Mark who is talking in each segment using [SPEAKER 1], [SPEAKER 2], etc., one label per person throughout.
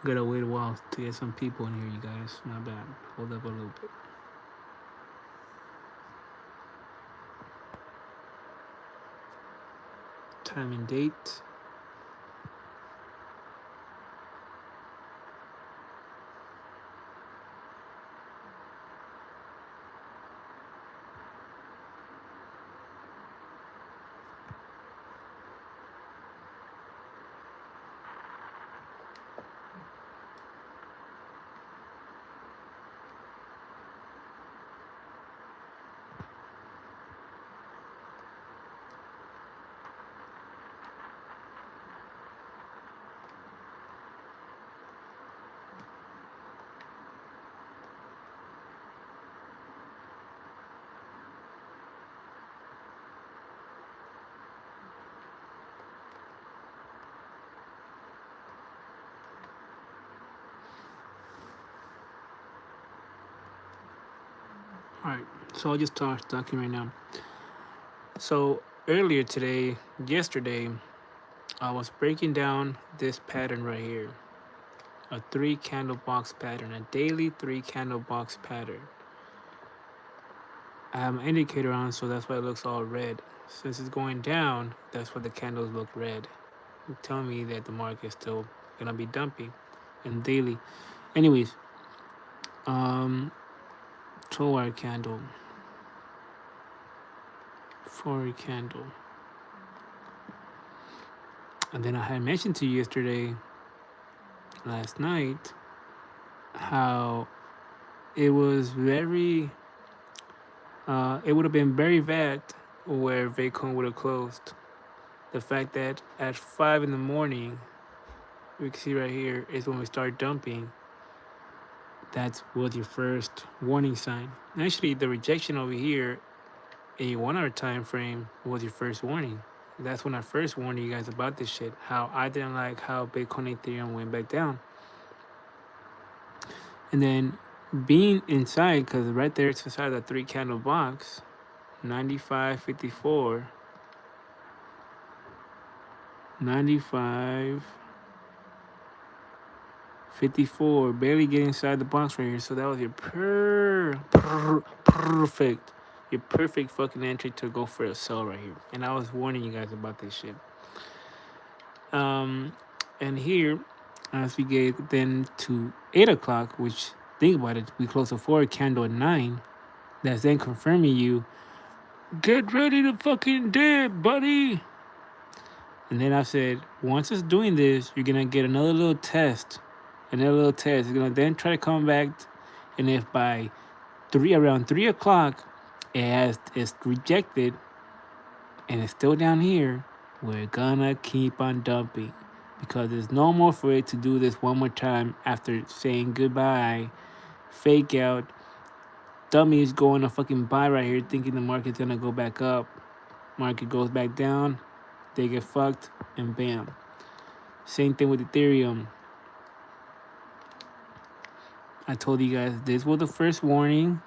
[SPEAKER 1] Gotta wait a while to get some people in here, you guys. My bad. Hold up a little bit. Time and date. Alright, so I'll just start talking right now. So earlier today, yesterday, I was breaking down this pattern right here. A 3 candle box pattern, a daily 3 candle box pattern. I have an indicator on, so that's why it looks all red. Since it's going down, that's why the candles look red. Telling me that the market is still gonna be dumping and daily. Anyways, 12-hour candle, 4-hour candle. And then I had mentioned to you yesterday, last night, how it was very, it would have been very bad where Bitcoin would have closed. The fact that at 5 in the morning, we can see right here, is when we start dumping. That was your first warning sign. Actually, the rejection over here in your 1 hour time frame was your first warning. That's when I first warned you guys about this shit. How I didn't like how Bitcoin and Ethereum went back down. And then being inside, because right there it's inside that 3 candle box, 95.54, 95.54, barely getting inside the box right here. So that was your perfect, your perfect fucking entry to go for a sell right here. And I was warning you guys about this shit. And here, as we get then to 8 o'clock, which, think about it, we close a 4 candle at 9. That's then confirming you, get ready to fucking dip, buddy. And then I said, once it's doing this, you're gonna get another little test. Another little test. It's gonna then try to come back, and if by around 3 o'clock, it's rejected, and it's still down here, we're gonna keep on dumping. Because it's normal for it to do this one more time after saying goodbye, fake out. Dummies going to fucking buy right here, thinking the market's gonna go back up. Market goes back down, they get fucked, and bam. Same thing with Ethereum. I told you guys this was the first warning.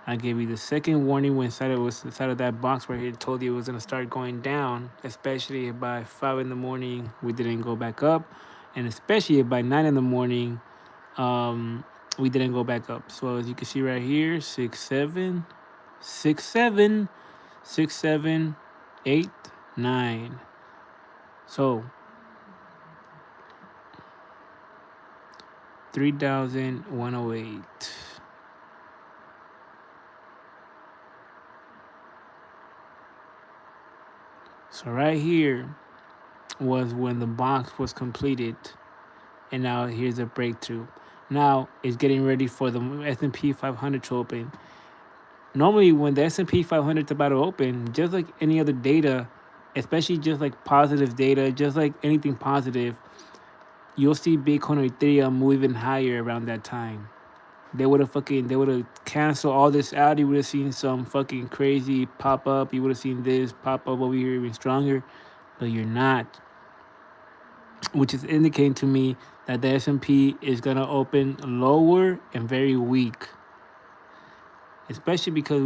[SPEAKER 1] I gave you the second warning when inside of that box right here. Told you it was gonna start going down, especially if by 5 in the morning we didn't go back up, and especially if by 9 in the morning we didn't go back up. So as you can see right here, 6 7, 6 7, 6 7, 8 9. So 3,108. So right here was when the box was completed, and now here's a breakthrough. Now it's getting ready for the S&P 500 to open. Normally, when the S&P 500 is about to open, just like any other data, especially just like positive data, just like anything positive, you'll see Bitcoin or Ethereum move even higher around that time. They would have canceled all this out. You would have seen some fucking crazy pop up. You would have seen this pop up over here even stronger, but you're not. Which is indicating to me that the S&P is gonna open lower and very weak. Especially because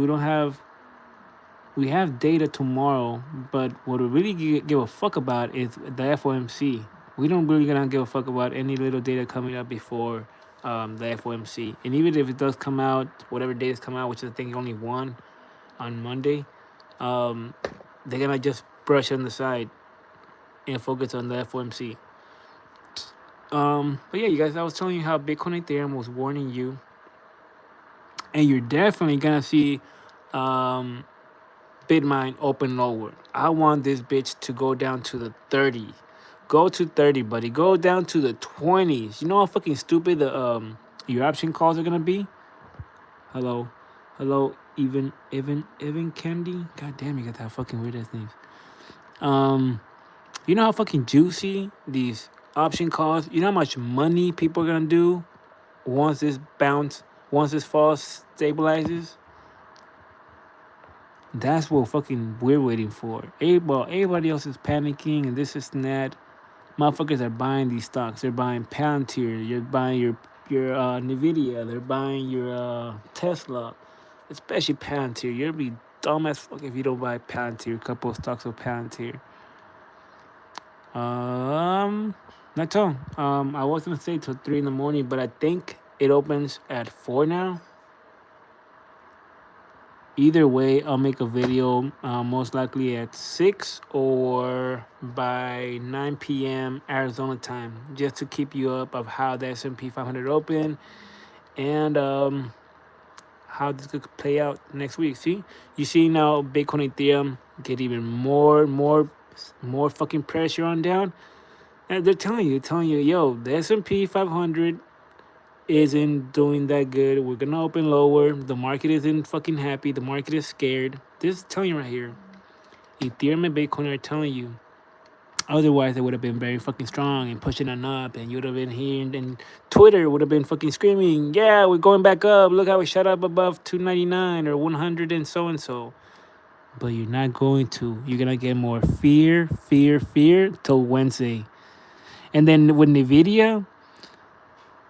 [SPEAKER 1] we have data tomorrow, but what we really give a fuck about is the FOMC. We don't really gonna give a fuck about any little data coming up before the FOMC. And even if it does come out, whatever data's come out, which I think only one on Monday, um, they're gonna just brush on the side and focus on the FOMC. But yeah, you guys, I was telling you how Bitcoin Ethereum was warning you, and you're definitely gonna see um, Bitmine open lower. I want this bitch to go down to the 30. Go to 30, buddy. Go down to the 20s. You know how fucking stupid the your option calls are gonna be? Hello. Hello, even Candy? God damn, you got that fucking weird ass names. You know how fucking juicy these option calls? You know how much money people are gonna do once this bounce, once this fall stabilizes? That's what fucking we're waiting for. Well, everybody else is panicking and this is and that. Motherfuckers are buying these stocks. They're buying Palantir. You're buying your Nvidia. They're buying your Tesla, especially Palantir. You'll be dumb as fuck if you don't buy Palantir. A couple of stocks of Palantir. That's all. I was gonna say till 3 in the morning, but I think it opens at 4 now. Either way, I'll make a video most likely at 6 or by 9 p.m. Arizona time, just to keep you up of how the S&P 500 open and how this could play out next week. See, you see now Bitcoin Ethereum get even more fucking pressure on down, and they're telling you, yo, the S&P 500 isn't doing that good. We're gonna open lower. The market isn't fucking happy. The market is scared. This is telling you right here. Ethereum and Bitcoin are telling you. Otherwise, they would have been very fucking strong and pushing on up, and you would have been here, and Twitter would have been fucking screaming, "Yeah, we're going back up. Look how we shot up above 299 or 100 and so and so." But you're not going to. You're gonna get more fear till Wednesday, and then with Nvidia,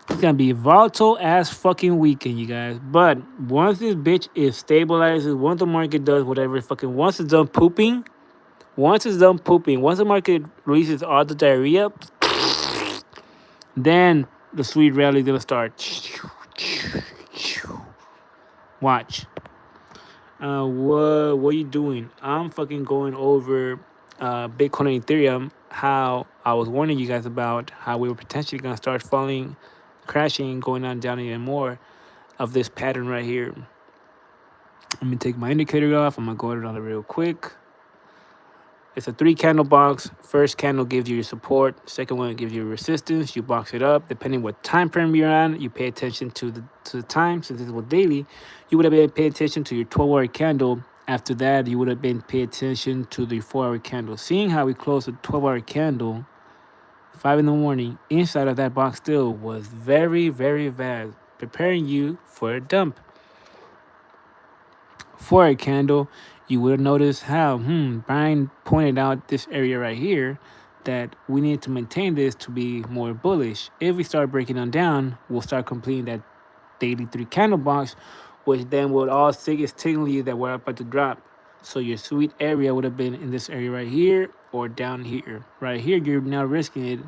[SPEAKER 1] it's gonna be a volatile ass fucking weekend, you guys. But once this bitch is stabilizes, once the market does whatever fucking, once it's done pooping, once the market releases all the diarrhea, then the sweet rally is gonna start. Watch. What are you doing? I'm fucking going over Bitcoin and Ethereum. How I was warning you guys about how we were potentially gonna start falling, crashing, going on down even more of this pattern right here. Let me take my indicator off. I'm gonna go over it real quick. It's a 3 candle box. First candle gives you your support. Second one gives you resistance. You box it up. Depending what time frame you're on, you pay attention to the time. Since this was daily, you would have been paying attention to your 12-hour candle. After that, you would have been paying attention to the 4-hour candle. Seeing how we closed a 12-hour candle, 5 in the morning, inside of that box still was very, very vast, preparing you for a dump. 4-hour candle, you would have noticed how Brian pointed out this area right here that we need to maintain this to be more bullish. If we start breaking them down, we'll start completing that daily 3 candle box, which then would all signal you that we're about to drop. So your sweet area would have been in this area right here or down here. Right here, you're now risking it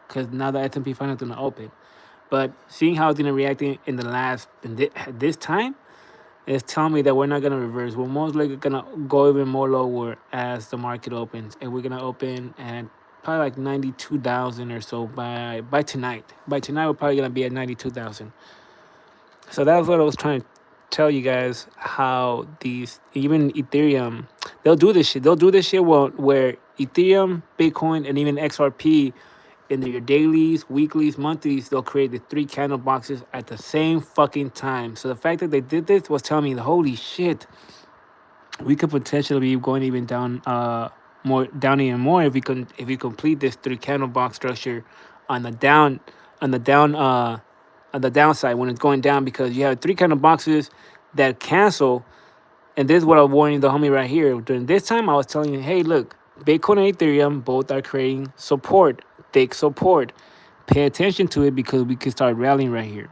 [SPEAKER 1] because now the S&P 500 is going to open. But seeing how it's going to react in this time, it's telling me that we're not gonna reverse. We're most likely gonna go even more lower as the market opens, and we're gonna open at probably like 92,000 or so by tonight. By tonight, we're probably gonna be at 92,000. So that's what I was trying to tell you guys. How these, even Ethereum, they'll do this shit. They'll do this shit where Ethereum, Bitcoin, and even XRP in your dailies, weeklies, monthlies, they'll create the 3 candle boxes at the same fucking time. So the fact that they did this was telling me, holy shit, we could potentially be going even down, even more if we complete this 3 candle box structure on the downside when it's going down, because you have 3 candle boxes that cancel. And this is what I'm warning the homie right here. During this time, I was telling you, hey, look, Bitcoin and Ethereum both are creating support, thick support. Pay attention to it because we can start rallying right here.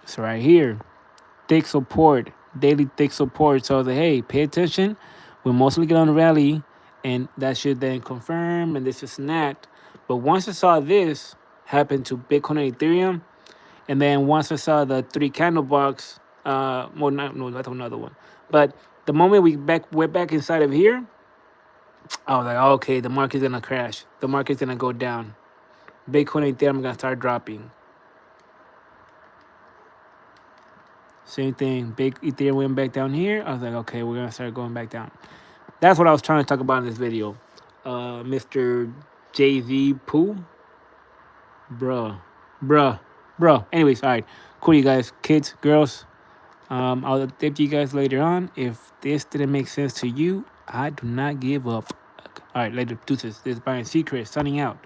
[SPEAKER 1] So right here, thick support, daily thick support. So I was like, hey, pay attention. We're mostly going to rally, and that should then confirm, and this is not. But once I saw this happen to Bitcoin and Ethereum, and then once I saw the 3 candle box, well, no, that's another one. But the moment we're back inside of here, I was like, okay, the market's gonna crash. The market's gonna go down. Bitcoin and Ethereum gonna start dropping. Same thing. Big Ethereum went back down here. I was like, okay, we're gonna start going back down. That's what I was trying to talk about in this video. Mr. JV Pooh. Bruh. Bruh. Bro. Anyways, all right. Cool, you guys. Kids, girls. I'll update you guys later on. If this didn't make sense to you, I do not give up. All right, later. Deuces. This is Brian Secret signing out.